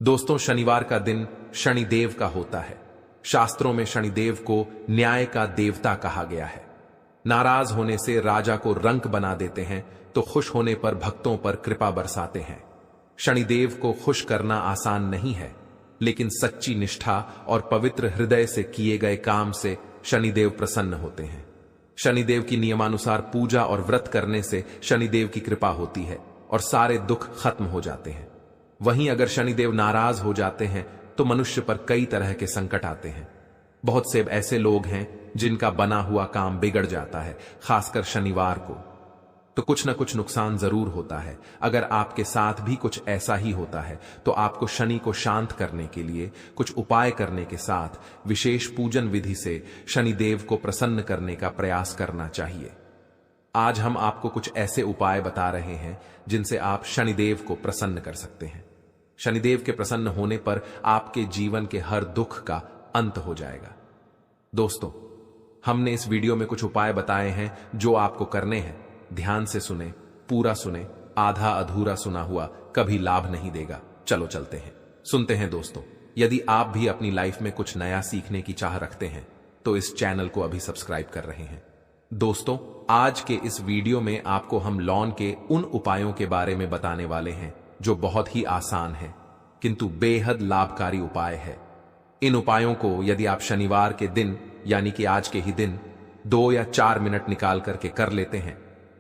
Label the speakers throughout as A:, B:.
A: दोस्तों, शनिवार का दिन शनिदेव का होता है। शास्त्रों में शनिदेव को न्याय का देवता कहा गया है। नाराज होने से राजा को रंक बना देते हैं तो खुश होने पर भक्तों पर कृपा बरसाते हैं। शनिदेव को खुश करना आसान नहीं है, लेकिन सच्ची निष्ठा और पवित्र हृदय से किए गए काम से शनिदेव प्रसन्न होते हैं। शनिदेव की नियमानुसार पूजा और व्रत करने से शनिदेव की कृपा होती है और सारे दुख खत्म हो जाते हैं। वहीं अगर शनिदेव नाराज हो जाते हैं तो मनुष्य पर कई तरह के संकट आते हैं। बहुत से ऐसे लोग हैं जिनका बना हुआ काम बिगड़ जाता है, खासकर शनिवार को। तो कुछ न कुछ नुकसान जरूर होता है। अगर आपके साथ भी कुछ ऐसा ही होता है तो आपको शनि को शांत करने के लिए कुछ उपाय करने के साथ विशेष पूजन विधि से शनिदेव को प्रसन्न करने का प्रयास करना चाहिए। आज हम आपको कुछ ऐसे उपाय बता रहे हैं जिनसे आप शनिदेव को प्रसन्न कर सकते हैं। शनिदेव के प्रसन्न होने पर आपके जीवन के हर दुख का अंत हो जाएगा। दोस्तों, हमने इस वीडियो में कुछ उपाय बताए हैं जो आपको करने हैं। ध्यान से सुने, पूरा सुने। आधा अधूरा सुना हुआ कभी लाभ नहीं देगा। चलो चलते हैं, सुनते हैं। दोस्तों, यदि आप भी अपनी लाइफ में कुछ नया सीखने की चाह रखते हैं तो इस चैनल को अभी सब्सक्राइब कर रहे हैं। दोस्तों, आज के इस वीडियो में आपको हम लॉन के उन उपायों के बारे में बताने वाले हैं जो बहुत ही आसान है किंतु बेहद लाभकारी उपाय है। इन उपायों को यदि आप शनिवार के दिन यानी कि आज के ही दिन 2 या 4 मिनट निकाल करके कर लेते हैं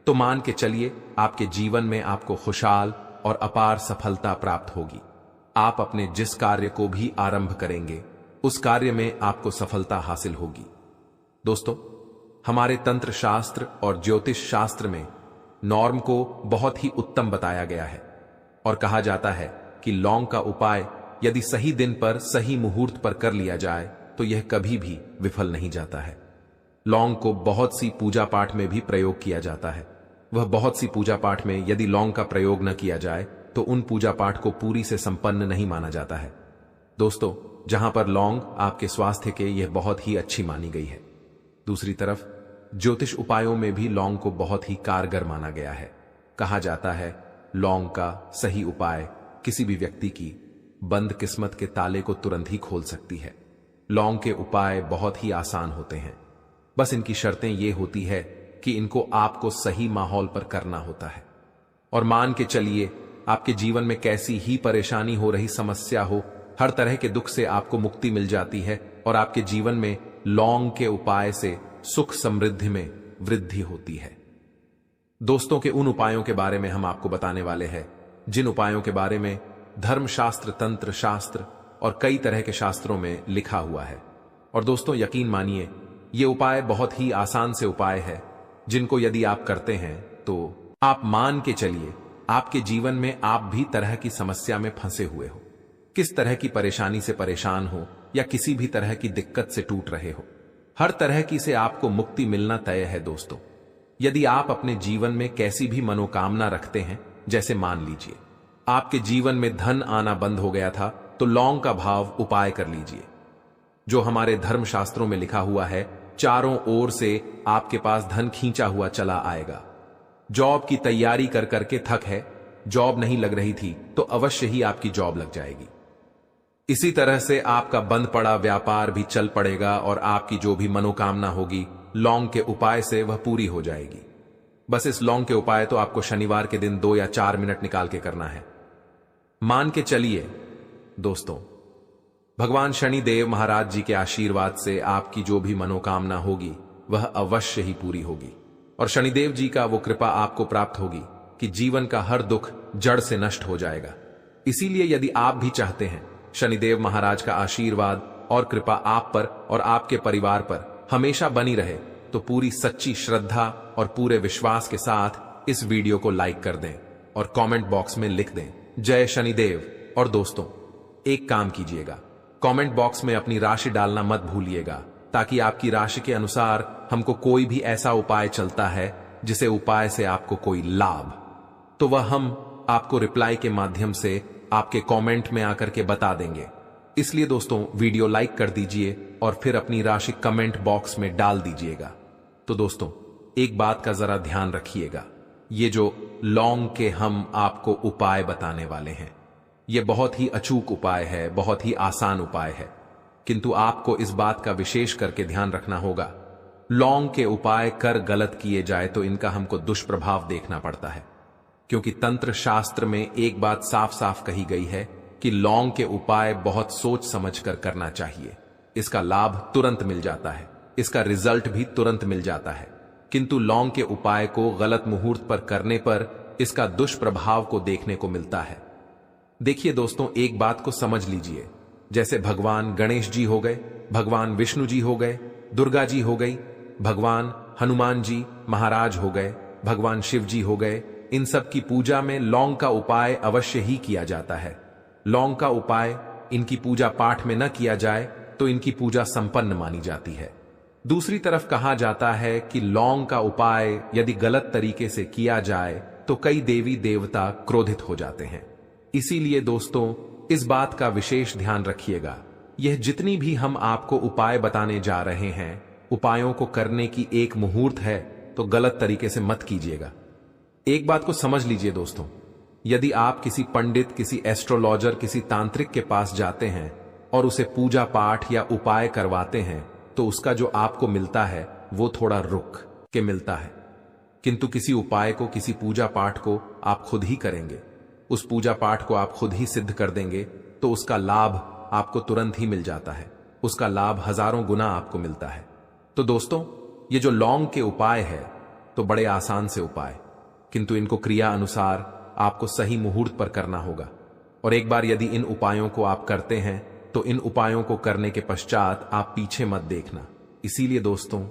A: तो मान के चलिए आपके जीवन में आपको खुशहाल और अपार सफलता प्राप्त होगी। आप अपने जिस कार्य को भी आरंभ करेंगे उस कार्य में आपको सफलता हासिल होगी। दोस्तों, हमारे तंत्र शास्त्र और ज्योतिष शास्त्र में नॉर्म को बहुत ही उत्तम बताया गया है और कहा जाता है कि लौंग का उपाय यदि सही दिन पर सही मुहूर्त पर कर लिया जाए तो यह कभी भी विफल नहीं जाता है। लौंग को बहुत सी पूजा पाठ में भी प्रयोग किया जाता है। वह बहुत सी पूजा पाठ में यदि लौंग का प्रयोग न किया जाए तो उन पूजा पाठ को पूरी से संपन्न नहीं माना जाता है। दोस्तों, जहां पर लौंग आपके स्वास्थ्य के यह बहुत ही अच्छी मानी गई है, दूसरी तरफ ज्योतिष उपायों में भी लौंग को बहुत ही कारगर माना गया है। कहा जाता है लौंग का सही उपाय किसी भी व्यक्ति की बंद किस्मत के ताले को तुरंत ही खोल सकती है। लौंग के उपाय बहुत ही आसान होते हैं, बस इनकी शर्तें ये होती है कि इनको आपको सही माहौल पर करना होता है। और मान के चलिए आपके जीवन में कैसी ही परेशानी हो रही समस्या हो, हर तरह के दुख से आपको मुक्ति मिल जाती है और आपके जीवन में लौंग के उपाय से सुख समृद्धि में वृद्धि होती है। दोस्तों, के उन उपायों के बारे में हम आपको बताने वाले हैं जिन उपायों के बारे में धर्मशास्त्र, तंत्र शास्त्र और कई तरह के शास्त्रों में लिखा हुआ है। और दोस्तों, यकीन मानिए ये उपाय बहुत ही आसान से उपाय है जिनको यदि आप करते हैं तो आप मान के चलिए आपके जीवन में आप भी तरह की समस्या में फंसे हुए हो, किस तरह की परेशानी से परेशान हो या किसी भी तरह की दिक्कत से टूट रहे हो, हर तरह की से आपको मुक्ति मिलना तय है। दोस्तों, यदि आप अपने जीवन में कैसी भी मनोकामना रखते हैं, जैसे मान लीजिए आपके जीवन में धन आना बंद हो गया था, तो लौंग का भाव उपाय कर लीजिए। जो हमारे धर्मशास्त्रों में लिखा हुआ है, चारों ओर से आपके पास धन खींचा हुआ चला आएगा। जॉब की तैयारी कर करके थक है, जॉब नहीं लग रही थी तो अवश्य ही आपकी जॉब लग जाएगी। इसी तरह से आपका बंद पड़ा व्यापार भी चल पड़ेगा और आपकी जो भी मनोकामना होगी लौंग के उपाय से वह पूरी हो जाएगी। बस इस लौंग के उपाय तो आपको शनिवार के दिन 2 या 4 मिनट निकाल के करना है। मान के चलिए दोस्तों, भगवान शनिदेव महाराज जी के आशीर्वाद से आपकी जो भी मनोकामना होगी वह अवश्य ही पूरी होगी और शनिदेव जी का वो कृपा आपको प्राप्त होगी कि जीवन का हर दुख जड़ से नष्ट हो जाएगा। इसीलिए यदि आप भी चाहते हैं शनिदेव महाराज का आशीर्वाद और कृपा आप पर और आपके परिवार पर हमेशा बनी रहे तो पूरी सच्ची श्रद्धा और पूरे विश्वास के साथ इस वीडियो को लाइक कर दें और कमेंट बॉक्स में लिख दें जय शनिदेव। और दोस्तों, एक काम कीजिएगा, कमेंट बॉक्स में अपनी राशि डालना मत भूलिएगा, ताकि आपकी राशि के अनुसार हमको कोई भी ऐसा उपाय चलता है जिसे उपाय से आपको कोई लाभ, तो वह हम आपको रिप्लाई के माध्यम से आपके कमेंट में आकर के बता देंगे। इसलिए दोस्तों, वीडियो लाइक कर दीजिए और फिर अपनी राशि कमेंट बॉक्स में डाल दीजिएगा। तो दोस्तों, एक बात का जरा ध्यान रखिएगा, ये जो लौंग के हम आपको उपाय बताने वाले हैं, यह बहुत ही अचूक उपाय है, बहुत ही आसान उपाय है, किंतु आपको इस बात का विशेष करके ध्यान रखना होगा। लौंग के उपाय कर गलत किए जाए तो इनका हमको दुष्प्रभाव देखना पड़ता है, क्योंकि तंत्र शास्त्र में एक बात साफ साफ कही गई है कि लौंग के उपाय बहुत सोच समझ कर करना चाहिए। इसका लाभ तुरंत मिल जाता है, इसका रिजल्ट भी तुरंत मिल जाता है, किंतु लौंग के उपाय को गलत मुहूर्त पर करने पर इसका दुष्प्रभाव को देखने को मिलता है। देखिए दोस्तों, एक बात को समझ लीजिए, जैसे भगवान गणेश जी हो गए, भगवान विष्णु जी हो गए, दुर्गा जी हो गई, भगवान हनुमान जी महाराज हो गए, भगवान शिव जी हो गए, इन सब की पूजा में लौंग का उपाय अवश्य ही किया जाता है। लौंग का उपाय इनकी पूजा पाठ में न किया जाए तो इनकी पूजा संपन्न मानी जाती है। दूसरी तरफ कहा जाता है कि लौंग का उपाय यदि गलत तरीके से किया जाए तो कई देवी देवता क्रोधित हो जाते हैं। इसीलिए दोस्तों, इस बात का विशेष ध्यान रखिएगा। यह जितनी भी हम आपको उपाय बताने जा रहे हैं, उपायों को करने की एक मुहूर्त है, तो गलत तरीके से मत कीजिएगा। एक बात को समझ लीजिए दोस्तों, यदि आप किसी पंडित, किसी एस्ट्रोलॉजर, किसी तांत्रिक के पास जाते हैं और उसे पूजा पाठ या उपाय करवाते हैं, तो उसका जो आपको मिलता है वो थोड़ा रुक के मिलता है। किंतु किसी उपाय को, किसी पूजा पाठ को आप खुद ही करेंगे, उस पूजा पाठ को आप खुद ही सिद्ध कर देंगे, तो उसका लाभ आपको तुरंत ही मिल जाता है, उसका लाभ हजारों गुना आपको मिलता है। तो दोस्तों, ये जो लौंग के उपाय है तो बड़े आसान से उपाय, किंतु इनको क्रिया अनुसार आपको सही मुहूर्त पर करना होगा। और एक बार यदि इन उपायों को आप करते हैं तो इन उपायों को करने के पश्चात आप पीछे मत देखना। इसीलिए दोस्तों,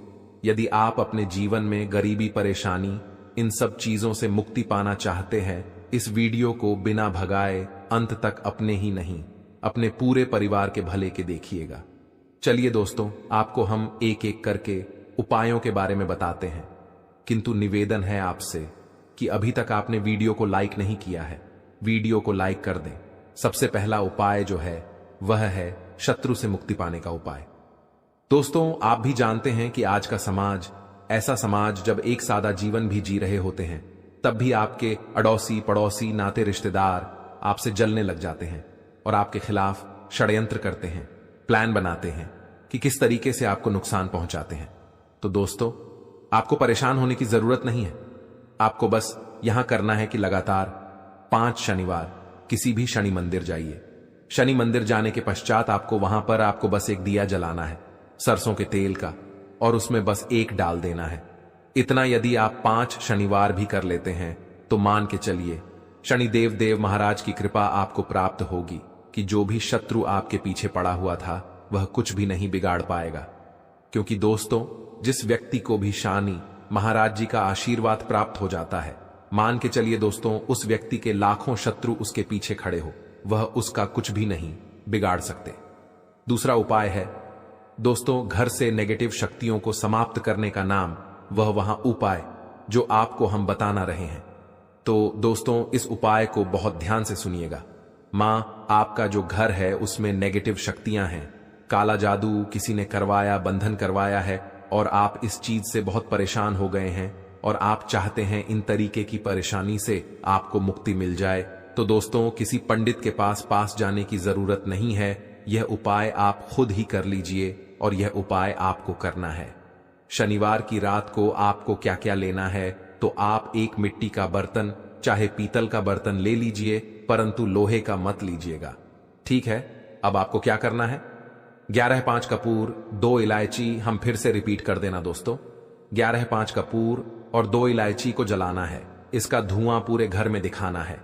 A: यदि आप अपने जीवन में गरीबी, परेशानी, इन सब चीजों से मुक्ति पाना चाहते हैं, इस वीडियो को बिना भगाए अंत तक अपने ही नहीं, अपने पूरे परिवार के भले के देखिएगा। चलिए दोस्तों, आपको हम एक एक करके उपायों के बारे में बताते हैं, किंतु निवेदन है आपसे कि अभी तक आपने वीडियो को लाइक नहीं किया है, वीडियो को लाइक कर दें। सबसे पहला उपाय जो है वह है शत्रु से मुक्ति पाने का उपाय। दोस्तों, आप भी जानते हैं कि आज का समाज ऐसा समाज जब एक सादा जीवन भी जी रहे होते हैं, तब भी आपके अड़ोसी पड़ोसी, नाते रिश्तेदार आपसे जलने लग जाते हैं और आपके खिलाफ षड्यंत्र करते हैं, प्लान बनाते हैं कि किस तरीके से आपको नुकसान पहुंचाते हैं। तो दोस्तों, आपको परेशान होने की जरूरत नहीं है। आपको बस यहां करना है कि लगातार 5 शनिवार किसी भी शनि मंदिर जाइए। शनि मंदिर जाने के पश्चात आपको वहां पर आपको बस एक दिया जलाना है सरसों के तेल का, और उसमें बस एक डाल देना है। इतना यदि आप 5 शनिवार भी कर लेते हैं तो मान के चलिए शनिदेव देव महाराज की कृपा आपको प्राप्त होगी कि जो भी शत्रु आपके पीछे पड़ा हुआ था वह कुछ भी नहीं बिगाड़ पाएगा। क्योंकि दोस्तों, जिस व्यक्ति को भी शनि महाराज जी का आशीर्वाद प्राप्त हो जाता है, मान के चलिए दोस्तों, उस व्यक्ति के लाखों शत्रु उसके पीछे खड़े हो, वह उसका कुछ भी नहीं बिगाड़ सकते। दूसरा उपाय है दोस्तों, घर से नेगेटिव शक्तियों को समाप्त करने का नाम वह वहां उपाय जो आपको हम बताना रहे हैं। तो दोस्तों, इस उपाय को बहुत ध्यान से सुनिएगा। मां, आपका जो घर है उसमें नेगेटिव शक्तियां हैं, काला जादू किसी ने करवाया, बंधन करवाया है, और आप इस चीज से बहुत परेशान हो गए हैं और आप चाहते हैं इन तरीके की परेशानी से आपको मुक्ति मिल जाए, तो दोस्तों, किसी पंडित के पास जाने की जरूरत नहीं है। यह उपाय आप खुद ही कर लीजिए और यह उपाय आपको करना है। शनिवार की रात को आपको क्या क्या लेना है, तो आप एक मिट्टी का बर्तन, चाहे पीतल का बर्तन ले लीजिए, परंतु लोहे का मत लीजिएगा, ठीक है। अब आपको क्या करना है, 11-5 कपूर, 2 इलायची, हम फिर से रिपीट कर देना दोस्तों, 11-5 कपूर और 2 इलायची को जलाना है। इसका धुआं पूरे घर में दिखाना है।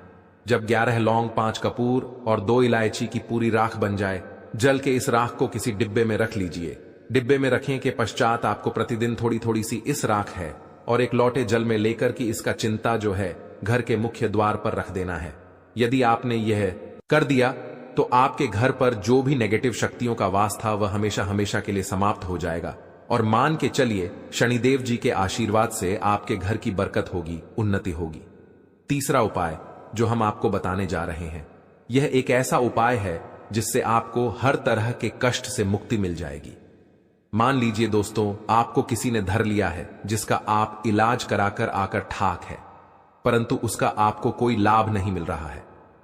A: जब 11 लौंग, 5 कपूर और 2 इलायची की पूरी राख बन जाए, जल के इस राख को किसी डिब्बे में रख लीजिए। डिब्बे में रखने के पश्चात आपको प्रतिदिन थोड़ी थोड़ी सी इस राख है और एक लौटे जल में लेकर कि इसका चिंता जो है घर के मुख्य द्वार पर रख देना है। यदि आपने यह कर दिया तो आपके घर पर जो भी नेगेटिव शक्तियों का वास था वह हमेशा हमेशा के लिए समाप्त हो जाएगा। और मान के चलिए शनिदेव जी के आशीर्वाद से आपके घर की बरकत होगी, उन्नति होगी। तीसरा उपाय जो हम आपको बताने जा रहे हैं, यह एक ऐसा उपाय है जिससे आपको हर तरह के कष्ट से मुक्ति मिल जाएगी। मान लीजिए दोस्तों, आपको किसी ने धर लिया है जिसका आप इलाज कराकर आकर ठाक है, परंतु उसका आपको कोई लाभ नहीं मिल रहा है।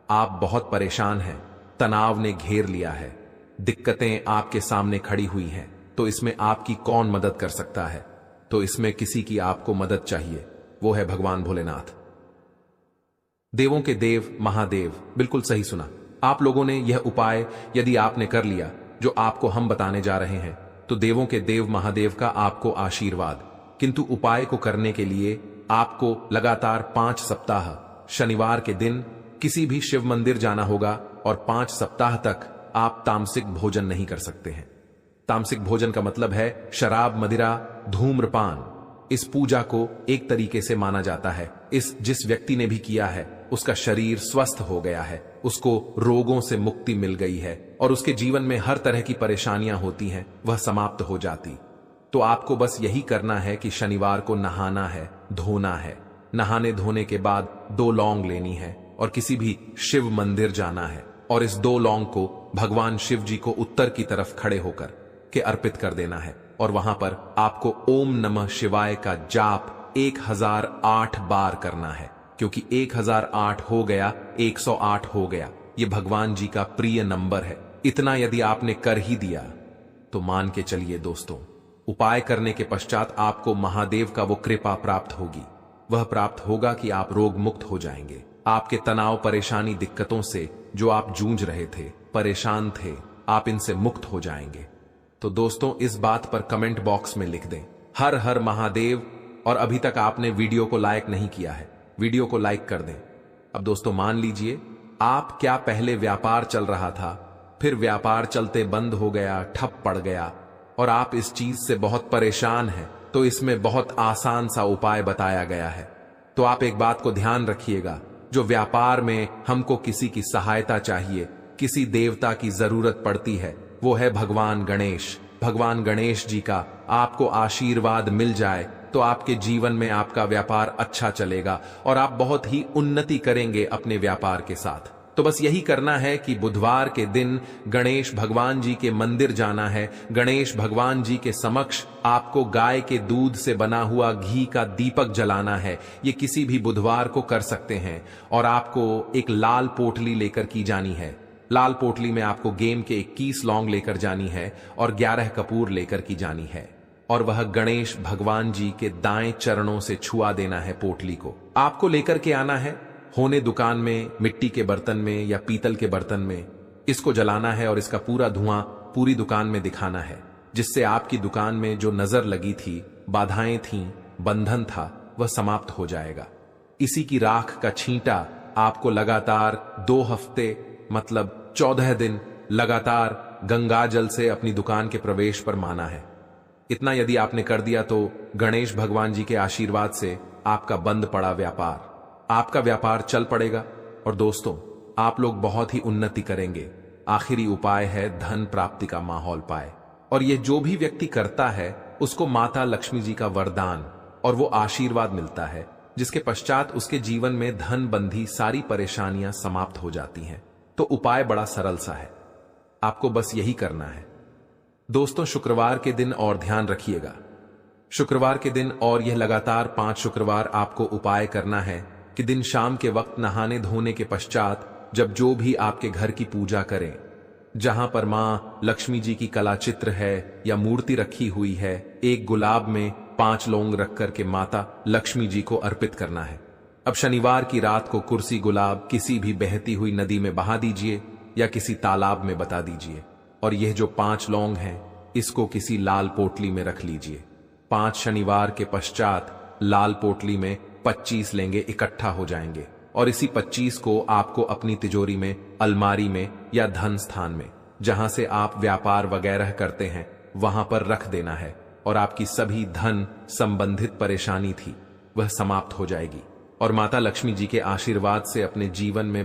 A: आप बहुत परेशान हैं, तनाव ने घेर लिया है, दिक्कतें आपके सामने खड़ी हुई हैं, तो इसमें आपकी कौन मदद कर सकता है? तो इसमें किसी की आपको मदद चाहिए, वो है भगवान भोलेनाथ, देवों के देव महादेव। बिल्कुल सही सुना आप लोगों ने। यह उपाय यदि आपने कर लिया जो आपको हम बताने जा रहे हैं, तो देवों के देव महादेव का आपको आशीर्वाद। किंतु उपाय को करने के लिए आपको लगातार 5 सप्ताह शनिवार के दिन किसी भी शिव मंदिर जाना होगा और 5 सप्ताह तक आप तामसिक भोजन नहीं कर सकते हैं। तामसिक भोजन का मतलब है शराब, मदिरा, धूम्रपान। इस पूजा को एक तरीके से माना जाता है, जिस व्यक्ति ने भी किया है उसका शरीर स्वस्थ हो गया है, उसको रोगों से मुक्ति मिल गई है और उसके जीवन में हर तरह की परेशानियां होती हैं वह समाप्त हो जाती। तो आपको बस यही करना है कि शनिवार को नहाना है, धोना है। नहाने धोने के बाद 2 लौंग लेनी है और किसी भी शिव मंदिर जाना है और इस 2 लौंग को भगवान शिव जी को उत्तर की तरफ खड़े होकर के अर्पित कर देना है और वहां पर आपको ओम नमः शिवाय का जाप 1008 बार करना है, क्योंकि 1008 हो गया 108 हो गया, ये भगवान जी का प्रिय नंबर है। इतना यदि आपने कर ही दिया तो मान के चलिए दोस्तों, उपाय करने के पश्चात आपको महादेव का वो कृपा प्राप्त होगी। वह प्राप्त होगा कि आप रोग मुक्त हो जाएंगे। आपके तनाव, परेशानी, दिक्कतों से जो आप जूझ रहे थे, परेशान थे, आप इनसे मुक्त हो जाएंगे। तो दोस्तों इस बात पर कमेंट बॉक्स में लिख दें हर हर महादेव। और अभी तक आपने वीडियो को लाइक नहीं किया है, वीडियो को लाइक कर दें। अब दोस्तों मान लीजिए आप क्या पहले व्यापार चल रहा था, फिर व्यापार चलते बंद हो गया, ठप पड़ गया और आप इस चीज से बहुत परेशान हैं, तो इसमें बहुत आसान सा उपाय बताया गया है। तो आप एक बात को ध्यान रखिएगा, जो व्यापार में हमको किसी की सहायता चाहिए, किसी देवता की जरूरत पड़ती है, वो है भगवान गणेश। भगवान गणेश जी का आपको आशीर्वाद मिल जाए तो आपके जीवन में आपका व्यापार अच्छा चलेगा और आप बहुत ही उन्नति करेंगे अपने व्यापार के साथ। तो बस यही करना है कि बुधवार के दिन गणेश भगवान जी के मंदिर जाना है। गणेश भगवान जी के समक्ष आपको गाय के दूध से बना हुआ घी का दीपक जलाना है। ये किसी भी बुधवार को कर सकते हैं और आपको एक लाल पोटली लेकर की जानी है। लाल पोटली में आपको गेम के 21 लौंग लेकर जानी है और 11 कपूर लेकर की जानी है और वह गणेश भगवान जी के दाएं चरणों से छुआ देना है। पोटली को आपको लेकर के आना है होने दुकान में, मिट्टी के बर्तन में या पीतल के बर्तन में। इसको जलाना है और इसका पूरा धुआं पूरी दुकान में दिखाना है, जिससे आपकी दुकान में जो नजर लगी थी, बाधाएं थीं, बंधन था, वह समाप्त हो जाएगा। इसी की राख का छींटा आपको लगातार 2 हफ्ते मतलब 14 दिन लगातार गंगा जल से अपनी दुकान के प्रवेश पर माना है। इतना यदि आपने कर दिया तो गणेश भगवान जी के आशीर्वाद से आपका बंद पड़ा व्यापार, आपका व्यापार चल पड़ेगा और दोस्तों आप लोग बहुत ही उन्नति करेंगे। आखिरी उपाय है धन प्राप्ति का माहौल पाए, और यह जो भी व्यक्ति करता है उसको माता लक्ष्मी जी का वरदान और वो आशीर्वाद मिलता है, जिसके पश्चात उसके जीवन में धन बंधी सारी परेशानियां समाप्त हो जाती हैं। तो उपाय बड़ा सरल सा है, आपको बस यही करना है दोस्तों। शुक्रवार के दिन और ध्यान रखिएगा, शुक्रवार के दिन और यह लगातार 5 शुक्रवार आपको उपाय करना है कि दिन शाम के वक्त नहाने धोने के पश्चात जब जो भी आपके घर की पूजा करें, जहां पर मां लक्ष्मी जी की कला चित्र है या मूर्ति रखी हुई है, एक गुलाब में 5 लौंग रख करके माता लक्ष्मी जी को अर्पित करना है। अब शनिवार की रात को कुर्सी गुलाब किसी भी बहती हुई नदी में बहा दीजिए या किसी तालाब में बता दीजिए और यह जो 5 लौंग हैं इसको किसी लाल पोटली में रख लीजिए। 5 शनिवार के पश्चात लाल पोटली में 25 लेंगे इकट्ठा हो जाएंगे और इसी 25 को आपको अपनी तिजोरी में, अलमारी में या धन स्थान में, जहां से आप व्यापार वगैरह करते हैं, वहां पर रख देना है और आपकी सभी धन संबंधित परेशानी थी वह समाप्त हो जाएगी और माता लक्ष्मी जी के आशीर्वाद से अपने जीवन में